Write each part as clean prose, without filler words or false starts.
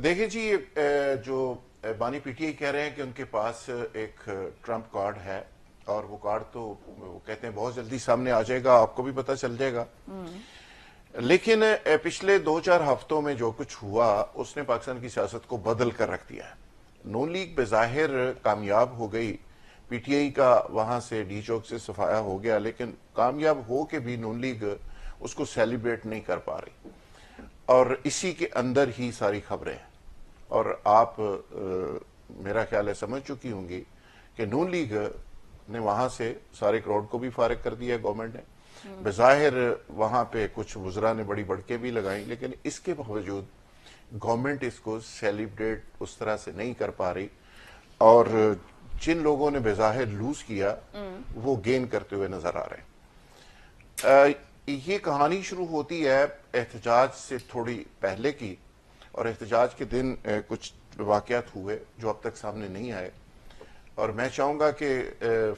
देखिए जी, जो बानी पीटीआई कह रहे हैं कि उनके पास एक ट्रम्प कार्ड है और वो कार्ड तो वो कहते हैं बहुत जल्दी सामने आ जाएगा, आपको भी पता चल जाएगा। लेकिन पिछले 2-4 हफ्तों में जो कुछ हुआ उसने पाकिस्तान की सियासत को बदल कर रख दिया है। नून लीग बेजाहिर कामयाब हो गई, पीटीआई का वहां से डी चौक से सफाया हो गया, लेकिन कामयाब हो के भी नून लीग उसको सेलिब्रेट नहीं कर पा रही और इसी के अंदर ही सारी खबरें हैं। और आप मेरा ख्याल है समझ चुकी होंगी कि नून लीग ने वहां से सारे क्राउड को भी फारिग कर दिया गवर्नमेंट ने। बेजाहिर वहां पे कुछ वुज़रा ने बड़ी बढ़के भी लगाई, लेकिन इसके बावजूद गवर्नमेंट इसको सेलिब्रेट उस तरह से नहीं कर पा रही और जिन लोगों ने बेजाहिर लूज किया वो गेन करते हुए नजर आ रहे हैं। ये कहानी शुरू होती है एहतजाज से थोड़ी पहले की, और एहतजाज के दिन कुछ वाकयात हुए जो अब तक सामने नहीं आए, और मैं चाहूंगा कि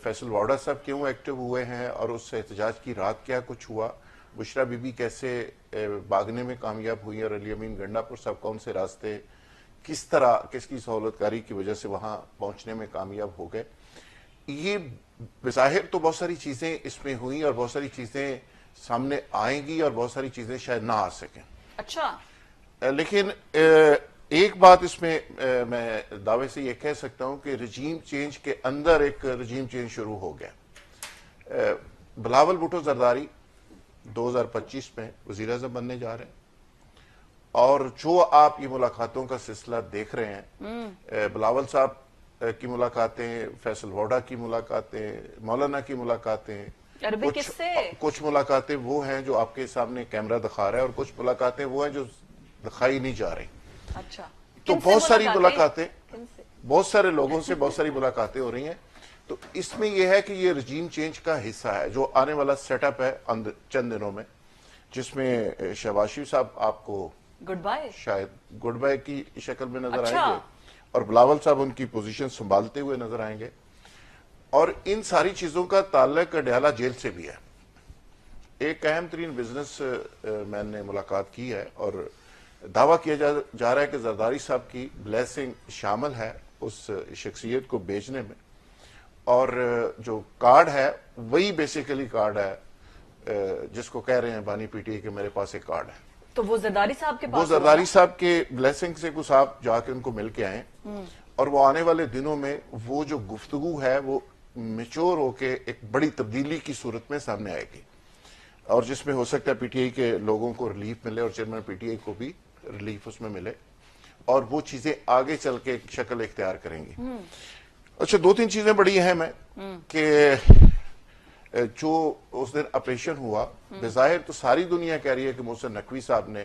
फैसल वाडा साहब क्यों एक्टिव हुए हैं और उस एहतजाज की रात क्या कुछ हुआ, बुशरा बीबी कैसे भागने में कामयाब हुई और अली अमीन गंडापुर साहब कौन से रास्ते किस तरह किसकी सहूलतकारी की वजह से वहां पहुंचने में कामयाब हो गए। ये बेज़ाहिर तो बहुत सारी चीजें इसमें हुई और बहुत सारी चीजें सामने आएंगी और बहुत सारी चीजें शायद ना आ सकें। अच्छा, लेकिन एक बात इसमें मैं दावे से ये कह सकता हूं कि रजीम चेंज के अंदर एक रजीम चेंज शुरू हो गया। बिलावल भुट्टो जरदारी 2025 में वजीर आज़म बनने जा रहे हैं और जो आप ये मुलाकातों का सिलसिला देख रहे हैं, बिलावल साहब की मुलाकातें, फैसल वाडा की मुलाकातें, मौलाना की मुलाकातें, कुछ मुलाकातें वो हैं जो आपके सामने कैमरा दिखा रहा है और कुछ मुलाकातें वो हैं जो दिखाई नहीं जा रही। अच्छा, तो बहुत सारी मुलाकातें, बहुत सारे लोगों से बहुत सारी मुलाकातें हो रही हैं। तो इसमें यह है कि ये रजीम चेंज का हिस्सा है जो आने वाला सेटअप है चंद दिनों में, जिसमें शहबाज शरीफ साहब आपको गुड बाय शायद गुड बाय की शक्ल में नजर आएंगे और बिलावल साहब उनकी पोजीशन संभालते हुए नजर आएंगे। और इन सारी चीजों का ताल्लुक अडयाला जेल से भी है। एक अहम तरीन बिजनेस मैन ने मुलाकात की है और दावा किया जा रहा है कि जरदारी साहब की ब्लेसिंग शामिल है उस शख्सियत को बेचने में, और जो कार्ड है वही बेसिकली कार्ड है जिसको कह रहे हैं बानी पीटीआई के मेरे पास एक कार्ड है। तो वो जरदारी साहब के पास, वो जरदारी साहब के ब्लेसिंग से कुछ आप जाके उनको मिल के आए और वो आने वाले दिनों में वो जो गुफ्तगू है वो मेच्योर होके एक बड़ी तब्दीली की सूरत में सामने आएगी और जिसमें हो सकता है पीटीआई के लोगों को रिलीफ मिले और चेयरमैन पीटीआई को भी रिलीफ उसमें मिले और वो चीजें आगे चल के एक शक्ल इख्तियार करेंगी। अच्छा, 2-3 चीजें बड़ी अहम है कि जो उस दिन ऑपरेशन हुआ, बेजाहिर तो सारी दुनिया कह रही है कि मोहसिन नकवी साहब ने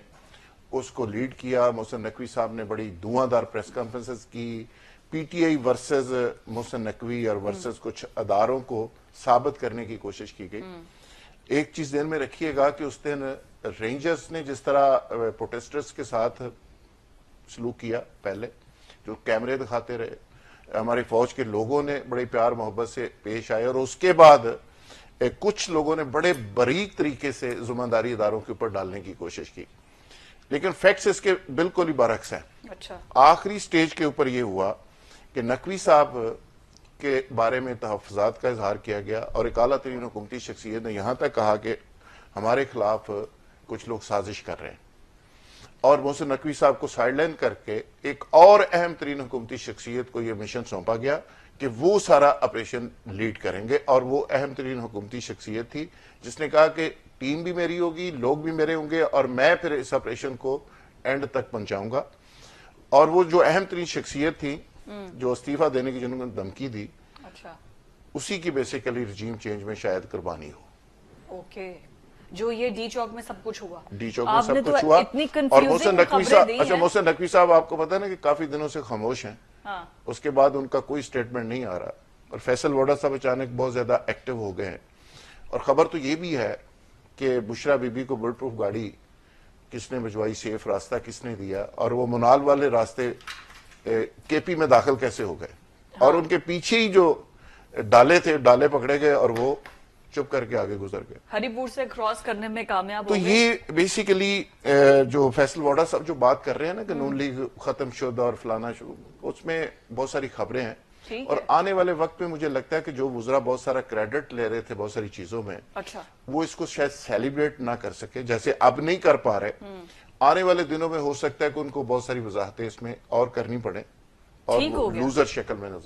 उसको लीड किया। मोहसिन नकवी साहब ने बड़ी धुआंधार प्रेस कॉन्फ्रेंसेस की, पीटीआई वर्सेस मोहसिन नकवी और वर्सेस कुछ अदारों को साबित करने की कोशिश की गई। एक चीज ध्यान में रखिएगा कि उस दिन रेंजर्स ने जिस तरह प्रोटेस्टर्स के साथ सलूक किया, पहले जो कैमरे दिखाते रहे, हमारी फौज के लोगों ने बड़े प्यार मोहब्बत से पेश आए और उसके बाद कुछ लोगों ने बड़े बारीक तरीके से जुम्मेदारी इदारों के ऊपर डालने की कोशिश की, लेकिन फैक्ट्स इसके बिल्कुल ही बरक्स हैं। अच्छा, आखिरी स्टेज के ऊपर यह हुआ कि नकवी साहब के बारे में तहफ़्फ़ुज़ात का इजहार किया गया और एक आला तरीन हुकूमती शख्सियत ने यहां तक कहा कि हमारे खिलाफ कुछ लोग साजिश कर रहे हैं और मोहसिन नकवी साहब को साइडलाइन करके एक और अहम तरीन हुकूमती शख्सियत को यह मिशन सौंपा गया कि वो सारा ऑपरेशन लीड करेंगे। और वो अहम तरीन हुकूमती शख्सियत थी जिसने कहा कि टीम भी मेरी होगी, लोग भी मेरे होंगे और मैं फिर इस ऑपरेशन को एंड तक पहुंचाऊंगा। और वो जो अहम तरीन शख्सियत थी जो इस्तीफा देने की जिन्होंने धमकी दी, अच्छा, उसी की बेसिकली रजीम चेंज में शायद कुर्बानी हो। ओके, जो ये डी चौक में सब कुछ हुआ, डी चौक में सब कुछ हुआ। और मोहसिन नकवी साहब, अच्छा मोहसिन नकवी साहब आपको पता है ना कि काफी दिनों से खामोश हैं। हाँ। उसके बाद उनका कोई स्टेटमेंट नहीं आ रहा और फैसल वाडा साहब अचानक बहुत ज्यादा एक्टिव हो गए हैं। और खबर तो ये भी है कि बुशरा बीबी को बुलेट प्रूफ गाड़ी किसने भिजवाई, सेफ रास्ता किसने दिया, और वो मुनाल वाले रास्ते केपी में दाखिल कैसे हो गए। हाँ। और उनके पीछे ही जो डाले थे, डाले पकड़े गए और वो चुप करके आगे गुजर गए। हरिपुर से क्रॉस करने में कामयाब तो हो गए। ये बेसिकली जो फैसल वाडा साहब जो बात कर रहे हैं ना कि नून लीग खत्म शुद और फलाना शुद, उसमें बहुत सारी खबरें हैं। ठीक और है। आने वाले वक्त में मुझे लगता है कि जो वुज़रा बहुत सारा क्रेडिट ले रहे थे बहुत सारी चीजों में, अच्छा, वो इसको शायद सेलिब्रेट ना कर सके, जैसे अब नहीं कर पा रहे। आने वाले दिनों में हो सकता है कि उनको बहुत सारी वजाहतें इसमें और करनी पड़े और ठीक वो हो गया। लूजर शक्ल में नजर